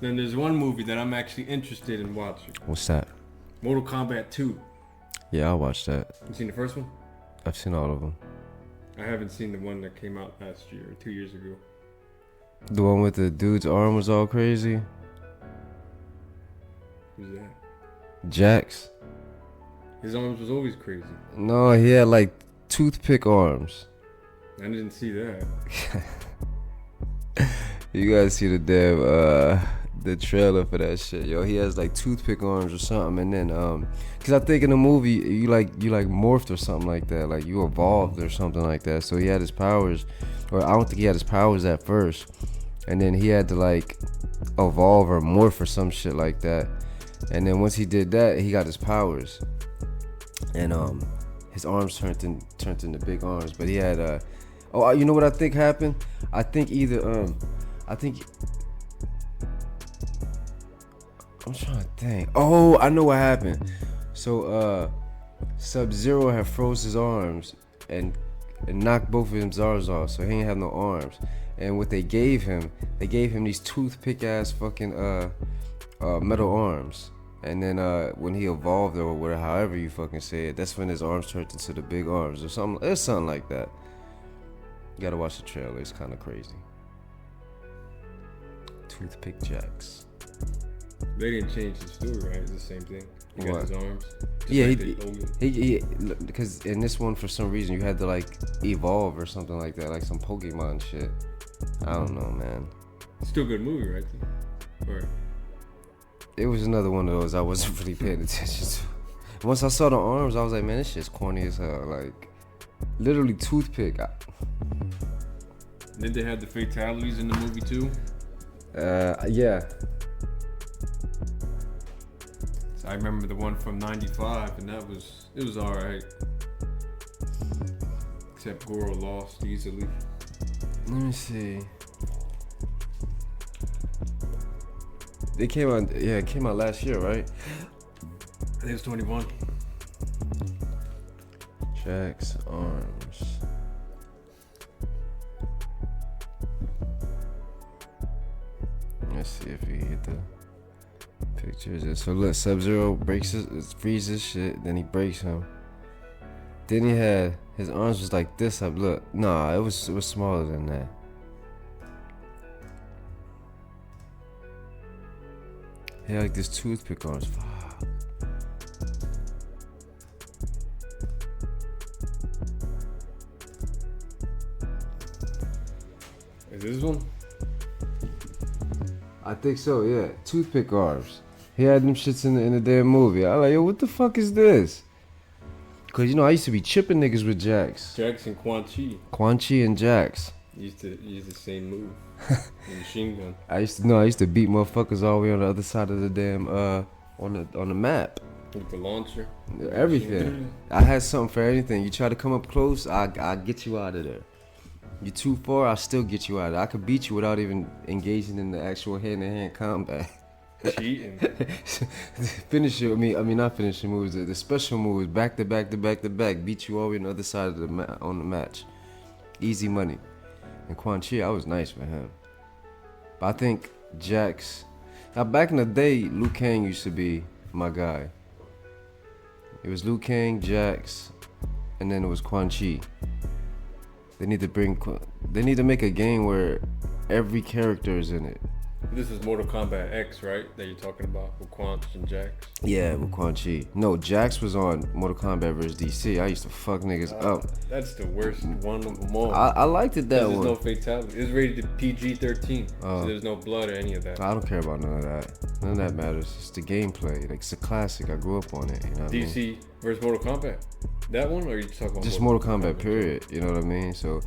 Then there's one movie that I'm actually interested in watching. What's that? Mortal Kombat 2. Yeah, I watched that. You seen the first one? I've seen all of them. I haven't seen the one that came out last year or 2 years ago. The one with the dude's arm was all crazy. Who's that? Jax. His arms was always crazy. No, he had like toothpick arms. I didn't see that. You gotta see the damn the trailer for that shit, yo. He has like toothpick arms or something, and then cause I think in the movie you like morphed or something like that, like you evolved or something like that. So he had his powers, or I don't think he had his powers at first, and then he had to like evolve or morph or some shit like that. And then once he did that, he got his powers, and his arms turned into big arms. But he had oh, you know what I think happened? I think I'm trying to think. Oh, I know what happened. So Sub-Zero had froze his arms and knocked both of his arms off, so he ain't have no arms. And what they gave him these toothpick ass fucking metal arms. And then when he evolved or whatever, however you fucking say it, that's when his arms turned into the big arms or something. It's something like that. You gotta watch the trailer. It's kind of crazy. Toothpick Jax. They didn't change the story, right? It's the same thing. He got What? his arms. Yeah, like he because in this one for some reason you had to like evolve or something like that, like some Pokemon shit. I don't know, man. Still a good movie, right? Or It was another one of those I wasn't really paying attention to. Once I saw the arms, I was like, man, this shit's corny as hell. Like, literally toothpick. did they have the fatalities in the movie too? Yeah. So I remember the one from '95, and it was all right. Except Goro lost easily. Let me see. It came out last year, right? I think it was 21. Jax arms. Let's see if we hit the pictures. So look, Sub-Zero freezes shit, then he breaks him. Then he had his arms was like this up. Look, nah, it was smaller than that. He had like this toothpick arms. Fuck. Is this one? I think so, yeah. Toothpick arms. He had them shits in the damn movie. I like, yo, what the fuck is this? Cause you know I used to be chipping niggas with Jax. Jax and Quan Chi. Quan Chi and Jax. Used to use the same move. The machine gun. I used to beat motherfuckers all the way on the other side of the damn on the map. With the launcher. Everything. I had something for anything. You try to come up close, I get you out of there. You too far, I still get you out of there. I could beat you without even engaging in the actual hand-to-hand combat. Cheating. Finishing, I mean not finishing moves. The special moves, back to back to back to back, beat you all the way on the other side of on the match. Easy money. And Quan Chi, I was nice with him. But I think Jax. Now back in the day, Liu Kang used to be my guy. It was Liu Kang, Jax, and then it was Quan Chi. They need to make a game where every character is in it. This is Mortal Kombat X, right? That you're talking about with Quan and Jax. Yeah, with Quan Chi. No, Jax was on Mortal Kombat vs. DC. I used to fuck niggas up. That's the worst one of them all. I liked it that one. There's no fatality. It's rated PG-13, so there's no blood or any of that. I don't care about none of that. None of that matters. It's the gameplay. Like, it's a classic. I grew up on it. You know what DC I mean? versus Mortal Kombat. That one, or are you talking about just Mortal Kombat period? You know what I mean? So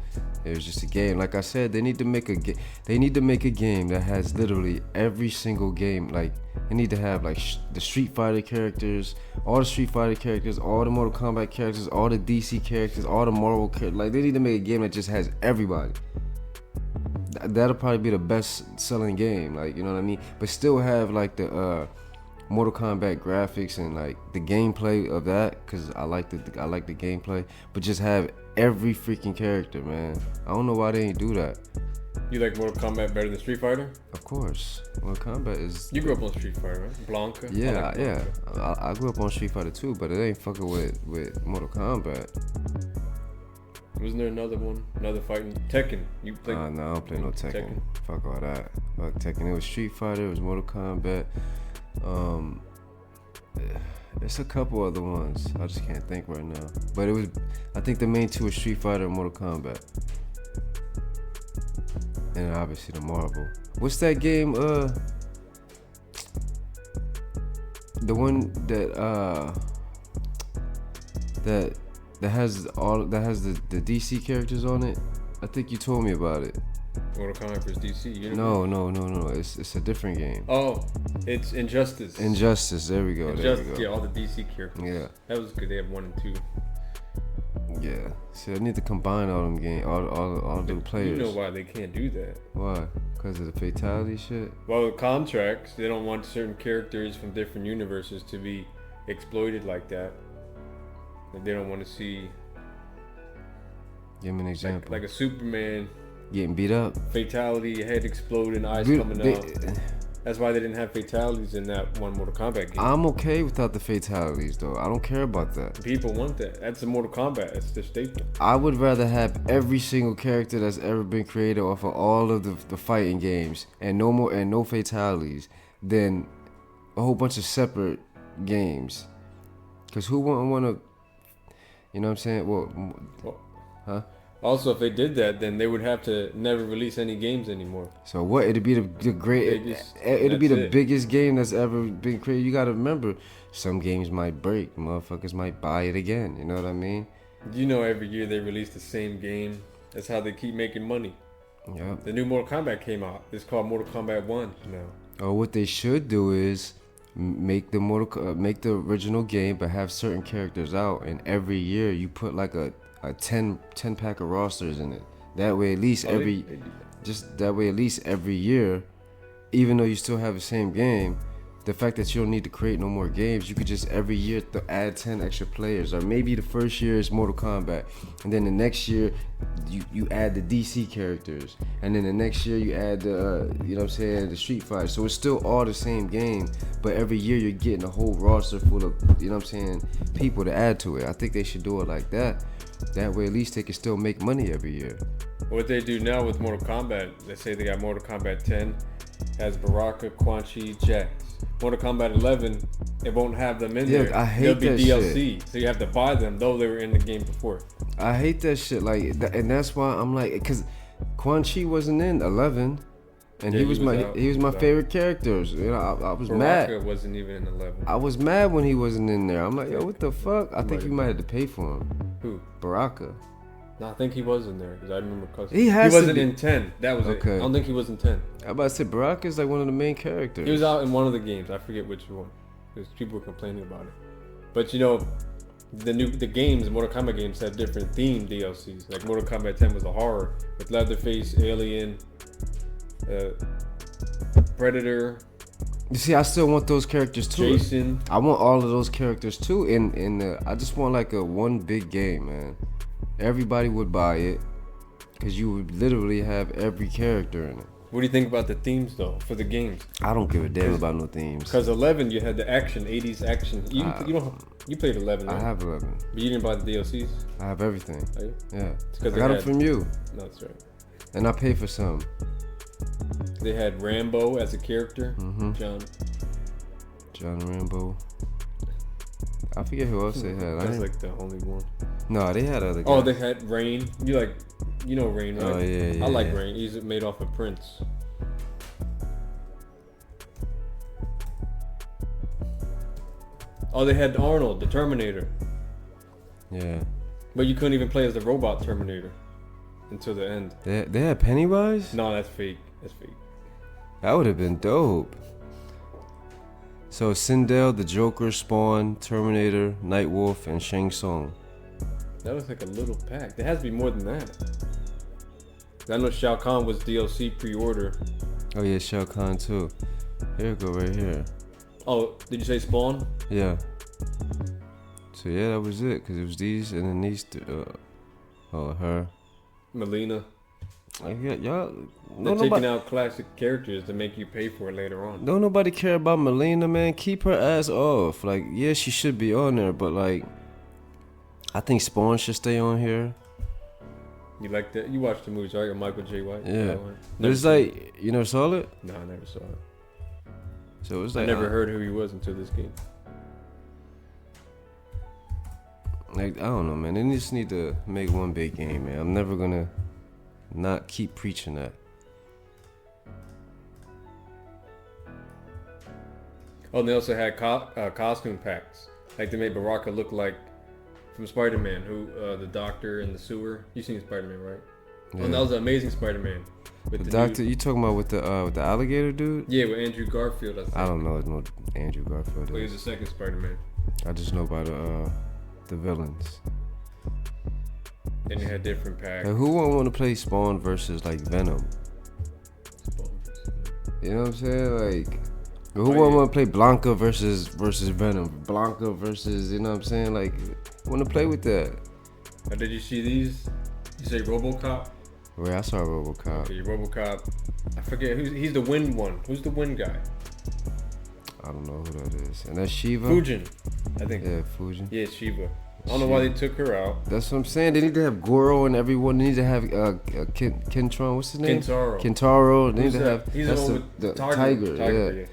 it was just a game. Like I said, they need to make a game. They need to make a game that has literally every single game. Like they need to have like the Street Fighter characters, all the Street Fighter characters, all the Mortal Kombat characters, all the DC characters, all the Marvel characters. Like they need to make a game that just has everybody. That'll probably be the best selling game. Like you know what I mean? But still have like the Mortal Kombat graphics and like the gameplay of that, cause I like the gameplay, but just have every freaking character, man. I don't know why they ain't do that. You like Mortal Kombat better than Street Fighter? Of course. Mortal Kombat is. You grew up on Street Fighter, right? Blanca. Yeah, I like Blanca. I grew up on Street Fighter too, but it ain't fucking with Mortal Kombat. Wasn't there another one? Another fighting Tekken? You play? No, I don't play no Tekken. Fuck all that. Fuck Tekken. It was Street Fighter. It was Mortal Kombat. It's a couple other ones. I just can't think right now. But it was. I think the main two were Street Fighter and Mortal Kombat. And obviously the Marvel. What's that game? The one that has the DC characters on it. I think you told me about it. Mortal Kombat vs. DC. Universe? No. It's a different game. Oh, it's Injustice. Injustice. There we go. Yeah, all the DC characters. Yeah. That was good. They have 1 and 2. Yeah. See, I need to combine all them games, all the players. You know why they can't do that? Why? Because of the fatality shit? Well, with contracts, they don't want certain characters from different universes to be exploited like that. Like they don't want to see. Give me an example. Like a Superman getting beat up. Fatality, head exploding, eyes coming out. That's why they didn't have fatalities in that one Mortal Kombat game. I'm okay without the fatalities, though. I don't care about that. People want that. That's the Mortal Kombat. That's their staple. I would rather have every single character that's ever been created off of all of the fighting games and no fatalities than a whole bunch of separate games. Cause who wouldn't want to? You know what I'm saying? Well, huh? Also, if they did that, then they would have to never release any games anymore. So what? It'd be the great. It'd be the biggest game that's ever been created. You gotta remember, some games might break. Motherfuckers might buy it again. You know what I mean? You know, every year they release the same game. That's how they keep making money. Yep. The new Mortal Kombat came out. It's called Mortal Kombat 1 now. Or what they should do is make the original game, but have certain characters out, and every year you put like a 10 pack of rosters in it. That way at least every year, even though you still have the same game, the fact that you don't need to create no more games, you could just every year add 10 extra players. Or maybe the first year is Mortal Kombat, and then the next year you add the DC characters, and then the next year you add the Street Fighter. So it's still all the same game, but every year you're getting a whole roster full of people to add to it. I think they should do it like that. That way at least they can still make money every year. What they do now with Mortal Kombat, let's say they got Mortal Kombat 10, has Baraka, Quan Chi, Jax. Mortal Kombat 11, it won't have them in there. I hate They'll be that DLC, shit. so you have to buy them, though they were in the game before. I hate that shit, and that's why I'm like, because Quan Chi wasn't in 11, and Yeah, he was my favorite characters. You know, I was mad. Baraka wasn't even in 11. I was mad when he wasn't in there. I'm like, yo, what the fuck? I think you might have to pay for him. Who? Baraka. No, I think he was in there because I remember. He wasn't in 10. That was okay. it. I don't think he was in 10. I about to say Baraka is like one of the main characters. He was out in one of the games. I forget which one because people were complaining about it. But you know, the Mortal Kombat games had different themed DLCs. Like Mortal Kombat 10 was a horror with Leatherface, Alien, Predator. You see, I still want those characters too. Jason. I want all of those characters too. I just want like one big game, man. Everybody would buy it because you would literally have every character in it. What do you think about the themes though for the games? I don't give a damn about no themes. Because 11, you had the action, 80s action. You played 11, right? I have 11. But you didn't buy the DLCs? I have everything. Oh, yeah? Yeah. I got them from you. No, that's right. And I paid for some. They had Rambo as a character. Mm-hmm. John Rambo. I forget who else they had. That's like the only one. No, they had other guys. Oh, they had Rain. You know Rain, right? Oh, yeah. I like Rain. He's made off of Prince. Oh, they had Arnold, the Terminator. Yeah. But you couldn't even play as the robot Terminator until the end. They had Pennywise? No, that's fake. That's fake. That would have been dope. So Sindel, the Joker, Spawn, Terminator, Nightwolf, and Shang Tsung. That was like a little pack. There has to be more than that. I know Shao Kahn was DLC pre-order. Oh yeah, Shao Kahn too. Here we go, right here. Oh, did you say Spawn? Yeah. So yeah, that was it. Cause it was these and then these. Her. Mileena. Like, yeah, y'all. They're taking out classic characters to make you pay for it later on. Don't nobody care about Mileena, man. Keep her ass off. Like, yeah, she should be on there, but like, I think Spawn should stay on here. You like that? You watched the movies, right? With Michael J. White? Yeah. But it's like, you never saw it? No, I never saw it. So it's like I never heard who he was until this game. Like, I don't know, man. They just need to make one big game, man. I'm never gonna not keep preaching that. Oh, and they also had costume packs. Like they made Baraka look like from Spider-Man, who the doctor in the sewer. You seen Spider-Man, right? Yeah. Oh, that was an Amazing Spider-Man. With the doctor, you talking about with the alligator dude? Yeah, with Andrew Garfield. I don't know no Andrew Garfield. Well, he was the second Spider-Man. I just know about the villains. And you had different packs. Like, who won't want to play Spawn versus like Venom? You know what I'm saying? Like, who won't want to play Blanca versus Venom? Blanca versus, you know what I'm saying? Like, want to play with that? Did you see these? You say RoboCop? Wait, I saw RoboCop. Okay, RoboCop. I forget he's the wind one. Who's the wind guy? I don't know who that is. And that's Shiva? Fujin, I think. Yeah, Fujin. Yeah, Shiva. I don't know why they took her out. That's what I'm saying. They need to have Goro and everyone. They need to have Kentron. What's his name? Kentaro. They need to have. He's that's the one with the tiger. Yeah.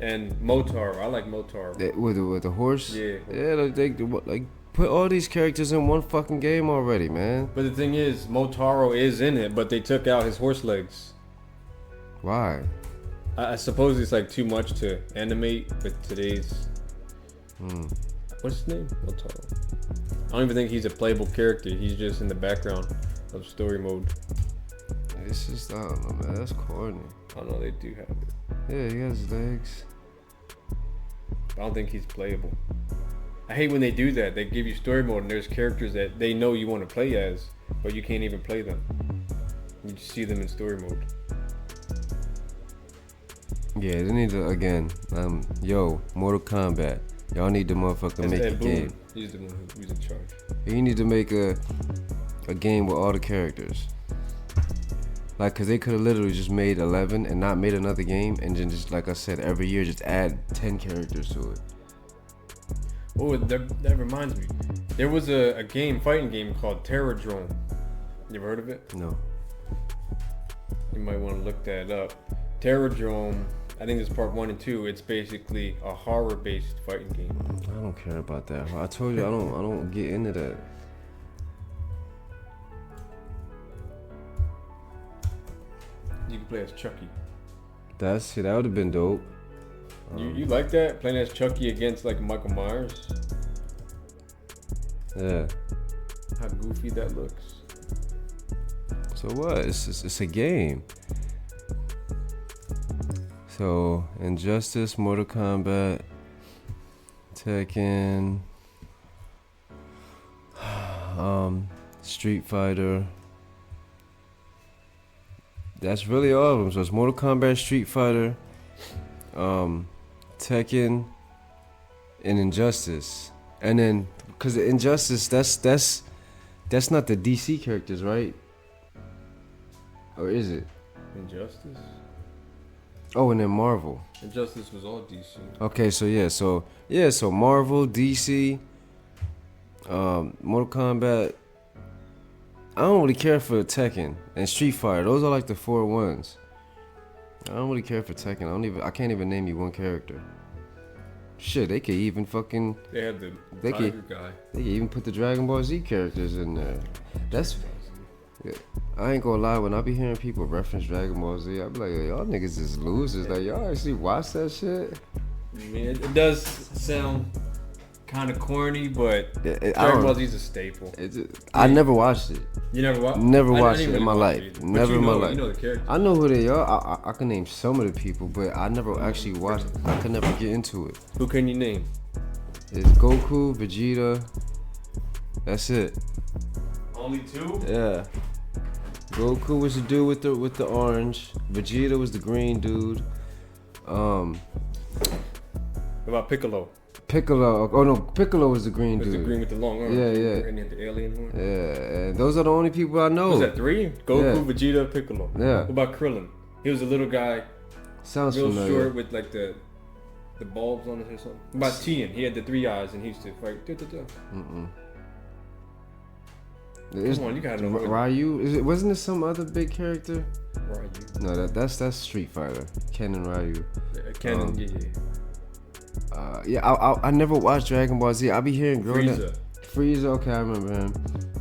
And Motaro. I like Motaro. With the horse. Yeah. Yeah. Like put all these characters in one fucking game already, man. But the thing is, Motaro is in it, but they took out his horse legs. Why? I suppose it's like too much to animate with today's. What's his name? Motaro. I don't even think he's a playable character. He's just in the background of story mode. It's just, I don't know, man. That's corny. I don't know, they do have it. Yeah, he has legs. But I don't think he's playable. I hate when they do that. They give you story mode and there's characters that they know you want to play as, but you can't even play them. You just see them in story mode. Yeah, they need to, again, Mortal Kombat. Y'all need to motherfucker make a game. He's the one who's in charge. You need to make a game with all the characters. Like, cause they could have literally just made 11 and not made another game, and then just, like I said, every year just add 10 characters to it. Oh, that reminds me. There was a fighting game called Terradrome. You ever heard of it? No. You might want to look that up. Terradrome. I think it's part 1 and 2. It's basically a horror-based fighting game. I don't care about that. I told you I don't get into that. You can play as Chucky. That would have been dope. You like that? Playing as Chucky against like Michael Myers? Yeah. How goofy that looks. So what? It's a game. So, Injustice, Mortal Kombat, Tekken, Street Fighter. That's really all of them. So it's Mortal Kombat, Street Fighter, Tekken, and Injustice. And then, cause the Injustice, that's not the DC characters, right? Or is it? Injustice? Oh, and then Marvel. Injustice was all DC. Okay, so Marvel, DC, Mortal Kombat. I don't really care for Tekken and Street Fighter. Those are like the 4 ones. I don't really care for Tekken. I can't even name you one character. Shit, they could even fucking. They had the tiger guy. They could even put the Dragon Ball Z characters in there. That's. Yeah, I ain't gonna lie, when I be hearing people reference Dragon Ball Z, I be like, y'all niggas is losers. Like, y'all actually watch that shit? I mean, it does sound kind of corny, but Dragon Ball Z is a staple. I never watched it. You never watched? Never watched it in my life. Either. Never in my life. You know the characters. I know who they are. I can name some of the people, but I never actually watched it. I could never get into it. Who can you name? It's Goku, Vegeta. That's it. Only 2? Yeah. Goku was the dude with the orange. Vegeta was the green dude. What about Piccolo? Piccolo. Oh no, Piccolo was the green With dude. the green with the long arms. Yeah, yeah. And he had the alien horn. Yeah, and those are the only people I know. Was that 3? Goku, Yeah. Vegeta, Piccolo. Yeah. What about Krillin? He was a little guy, Sounds real familiar. short with like the bulbs on it or something. What about Tien? He had the 3 eyes and he used to fight. Mm-mm. Come on, you gotta know. Ryu. Wasn't there some other big character? Ryu. No, that's Street Fighter. Ken and Ryu. Ken, I never watched Dragon Ball Z. I be hearing growing up. Frieza, okay, I remember him.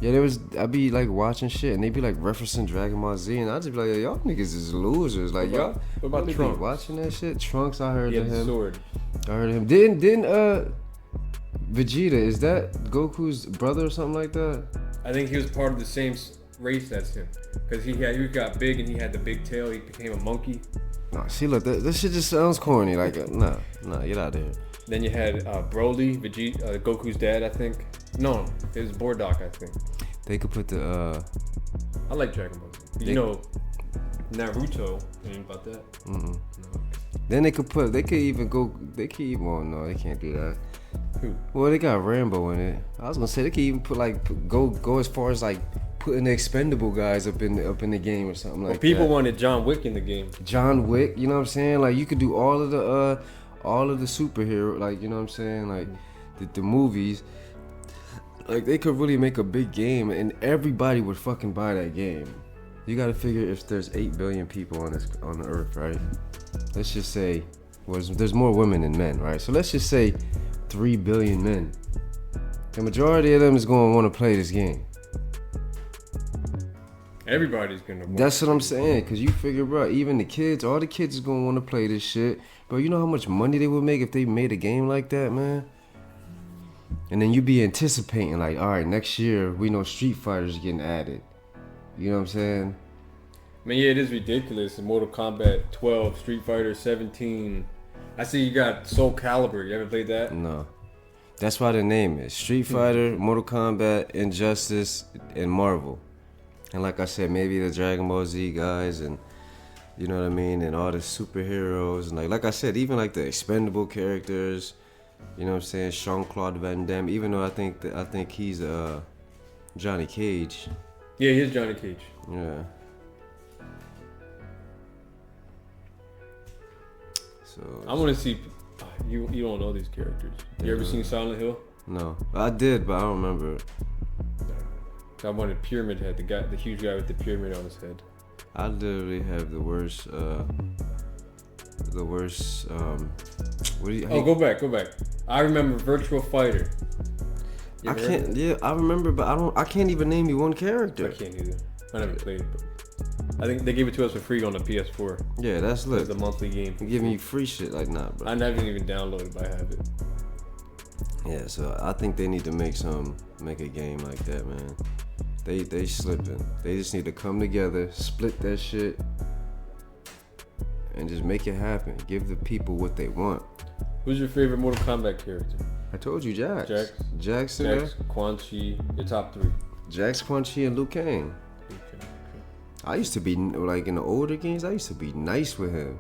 Yeah, I be like watching shit and they be like referencing Dragon Ball Z and I just be like, yo, y'all niggas is losers. Like What about y'all Trunks? watching that shit? Trunks, I heard He of had the him. sword. I heard of him. Didn't Vegeta, is that Goku's brother or something like that? I think he was part of the same race as him. Because he got big and he had the big tail. He became a monkey. Nah, see, look, that shit just sounds corny. Like, nah, get out of here. Then you had Broly, Vegeta, Goku's dad, I think. No, it was Bardock, I think. They could put the, I like Dragon Ball Z. You know, Naruto. Anything about that? mm-mm. No. Then they could even, well, no, they can't do that. Who? Well, they got Rambo in it. I was gonna say they could even put go as far as like putting the expendable guys up in the game or something like that. People wanted John Wick in the game. John Wick, you know what I'm saying? Like you could do all of the superhero, like, you know what I'm saying? Like the movies. Like they could really make a big game and everybody would fucking buy that game. You gotta figure if there's 8 billion people on the earth, right? Let's just say there's more women than men, right? So let's just say 3 billion men. The majority of them is gonna want to play this game. Everybody's gonna want. That's what I'm saying, cause you figure, bro, even the kids, all the kids is gonna want to play this shit. Bro, you know how much money they would make if they made a game like that, man? And then you be anticipating, like, all right, next year we know Street Fighter's getting added. You know what I'm saying? I mean, yeah, it is ridiculous. In Mortal Kombat 12, Street Fighter 17. I see you got Soul Calibur. You ever played that? No. That's why the name is Street Fighter, Mortal Kombat, Injustice, and Marvel. And like I said, maybe the Dragon Ball Z guys and, you know what I mean, and all the superheroes. And like I said, even like the expendable characters, you know what I'm saying, Jean-Claude Van Damme, even though I think he's Johnny Cage. Yeah, he's Johnny Cage. Yeah. So I want to see. You don't know these characters. You ever seen Silent Hill? No, I did, but I don't remember it. I wanted Pyramid Head, the huge guy with the pyramid on his head. I literally have the worst. Go back. I remember Virtual Fighter. I can't. Yeah, I remember, but I can't even name you one character. I can't either. I never played it, but I think they gave it to us for free on the PS4. Yeah, that's lit. It's a monthly game. They're giving you free shit, like, nah, bro. I haven't even downloaded, but I have it. Yeah, so I think they need to make a game like that, man. They slipping. They just need to come together, split that shit, and just make it happen. Give the people what they want. Who's your favorite Mortal Kombat character? I told you, Jax, Jax, Quan Chi, your top 3. Jax, Quan Chi, and Liu Kang. Okay. I used to be, like, in the older games, I used to be nice with him.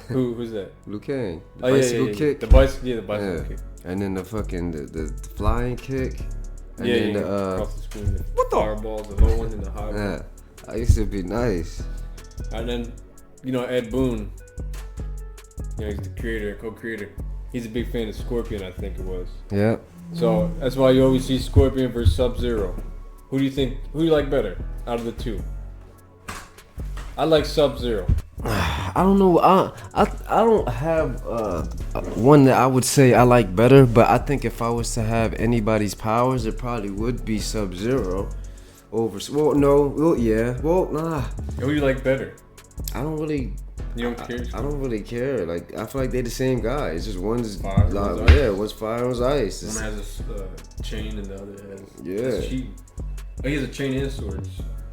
Who's that? Liu Kang. The Oh, bicycle kick. The bicycle kick. And then the fucking, the flying kick. And then across the screen. The fireballs, the low ones and the high ones. Yeah, I used to be nice. And then, Ed Boon. He's the creator, co-creator. He's a big fan of Scorpion, I think it was. Yeah. So that's why you always see Scorpion versus Sub-Zero. Who do you like better out of the two? I like Sub-Zero. I don't know. I don't have one that I would say I like better, but I think if I was to have anybody's powers, it probably would be Sub-Zero over. Well, no. Well, yeah. Well, nah. Who do you like better? I don't really. You don't care? I don't really care. Like, I feel like they're the same guy. It's just one's fire, one's fire, one's ice. One has a chain and the other has yeah. Sheet. Oh, he has a chain and swords.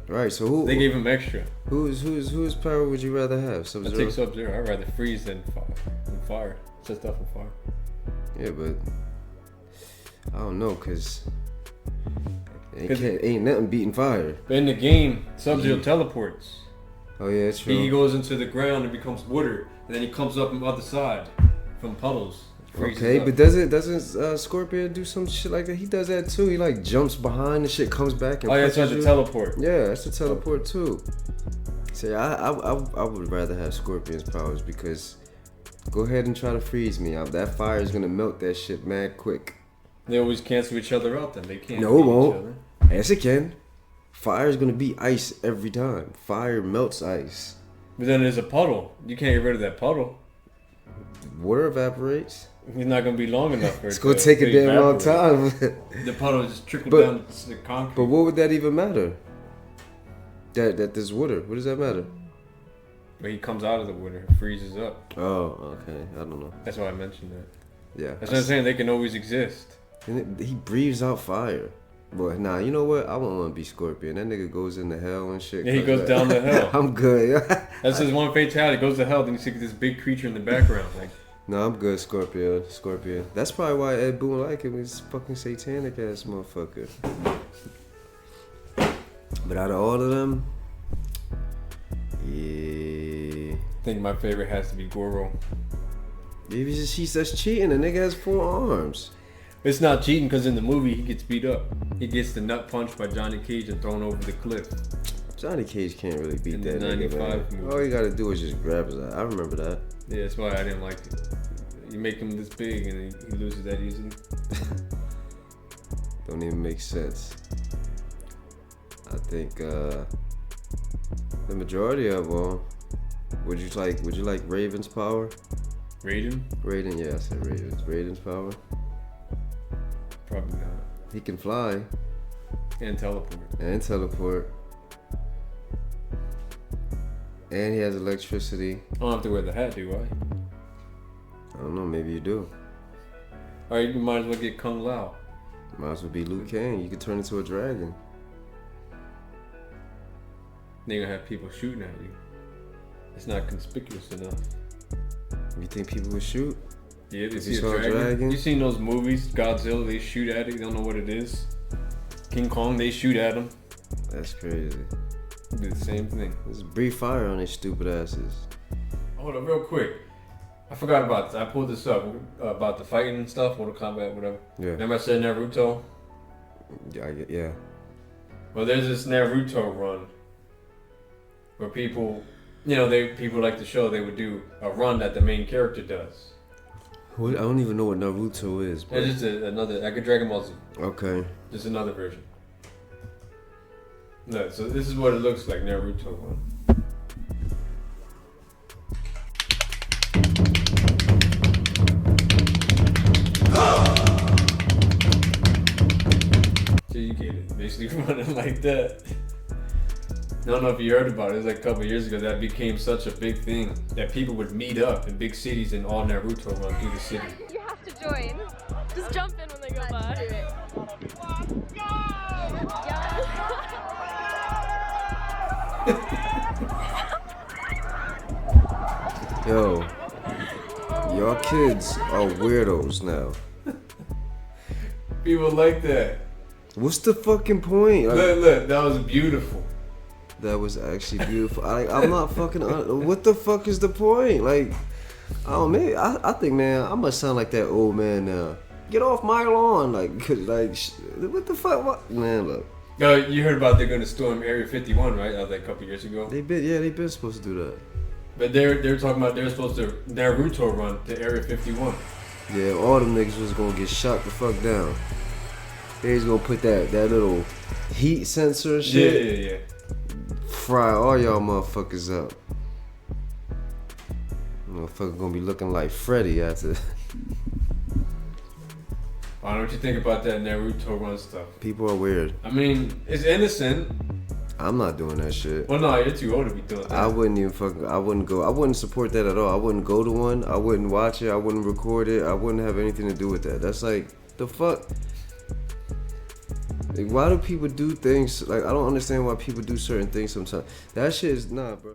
Right. So who? They gave him extra. Whose power would you rather have? Sub-Zero? I take Sub-Zero. I'd rather freeze than fire. Set stuff on fire. Yeah, but I don't know, cause ain't nothing beating fire. But in the game, Sub-Zero teleports. Oh yeah, it's true. He goes into the ground and becomes water, and then he comes up on the other side. from puddles. Freezes Okay, up. but doesn't Scorpion do some shit like that? He does that too. He like jumps behind the shit, comes back and Oh, yeah, that's punches like the you. teleport. Yeah, that's a teleport too. See, I would rather have Scorpion's powers because go ahead and try to freeze me. That fire is gonna melt that shit mad quick. They always cancel each other out. Then they can't. No, it beat each won't. other. Yes, it can. Fire is gonna be ice every time. Fire melts ice. But then there's a puddle. You can't get rid of that puddle. Water evaporates. It's not gonna be long enough for it. It's gonna to take a damn long evaporate. time. The puddle just trickle But- down to the concrete. But what would that even matter? That there's water. What does that matter? But he comes out of the water, it freezes up. Oh, okay. I don't know. That's why I mentioned that. Yeah. That's what I'm saying. They can always exist. And he breathes out fire. But nah, you know what? I won't want to be Scorpion. That nigga goes into hell and shit. Yeah, he goes down the hell. I'm good. That's his one fatality. Goes to hell, then you see this big creature in the background. Like, No, I'm good, Scorpion. That's probably why Ed Boon like him. He's fucking satanic ass motherfucker. But out of all of them, yeah. I think my favorite has to be Goro. Maybe he's just cheating. The nigga has 4 arms. It's not cheating because in the movie he gets beat up. He gets the nut punched by Johnny Cage and thrown over the cliff. Johnny Cage can't really beat In that the nigga, 95 man. movie. All you gotta do is just grab his eye. I remember that. Yeah, that's why I didn't like it. You make him this big and he loses that easily. Don't even make sense. I think the majority of them. Would you like Raven's power? Raiden? Raiden, yeah, I said Raiden's power. Probably not. He can fly And teleport. and teleport. And he has electricity. I don't have to wear the hat, do I? I don't know, maybe you do. Alright, you might as well get Kung Lao. Might as well be Liu Kang. You could turn into a dragon. Then you're gonna have people shooting at you. It's not conspicuous enough. You think people would shoot? Yeah, they If see you a saw a dragon. dragon? You seen those movies? Godzilla, they shoot at it, they don't know what it is. King Kong, they shoot at him. That's crazy. Do the same thing. Just breathe fire on these stupid asses. Hold on, real quick. I forgot about this. I pulled this up about the fighting stuff, Mortal Kombat, whatever. Yeah. Remember I said Naruto? Yeah. Well, there's this Naruto run where people, people like the show. They would do a run that the main character does. What? I don't even know what Naruto is. But... It's just another, like a Dragon Ball Z. Okay. Just another version. No, so this is what it looks like, Naruto run. So you get it, basically running like that. I don't know if you heard about it. It was like a couple years ago that became such a big thing that people would meet up in big cities and all Naruto run through the city. You have to join. Just jump in when they go by. Do it. Yo, y'all kids are weirdos now. People like that. What's the fucking point? Like, Look, that was beautiful. that was actually beautiful. I'm not fucking. What the fuck is the point? Like, I think, man, I must sound like that old man now. Get off my lawn, like, what the fuck? What? Man, look. You heard about they're gonna storm Area 51, right? That was like a couple years ago. They been supposed to do that. But they're talking about they're supposed to Naruto run to Area 51. Yeah, all them niggas was gonna get shot the fuck down. They was gonna put that little heat sensor and shit. Yeah. Fry all y'all motherfuckers up. Motherfucker gonna be looking like Freddy after. I don't know what you think about that Naruto run stuff. People are weird. I mean, it's innocent. I'm not doing that shit. Well, no, you're too old to be doing that. I wouldn't support that at all. I wouldn't go to one. I wouldn't watch it. I wouldn't record it. I wouldn't have anything to do with that. That's like, the fuck? Like, why do people do things? Like, I don't understand why people do certain things sometimes. That shit is, nah, bro.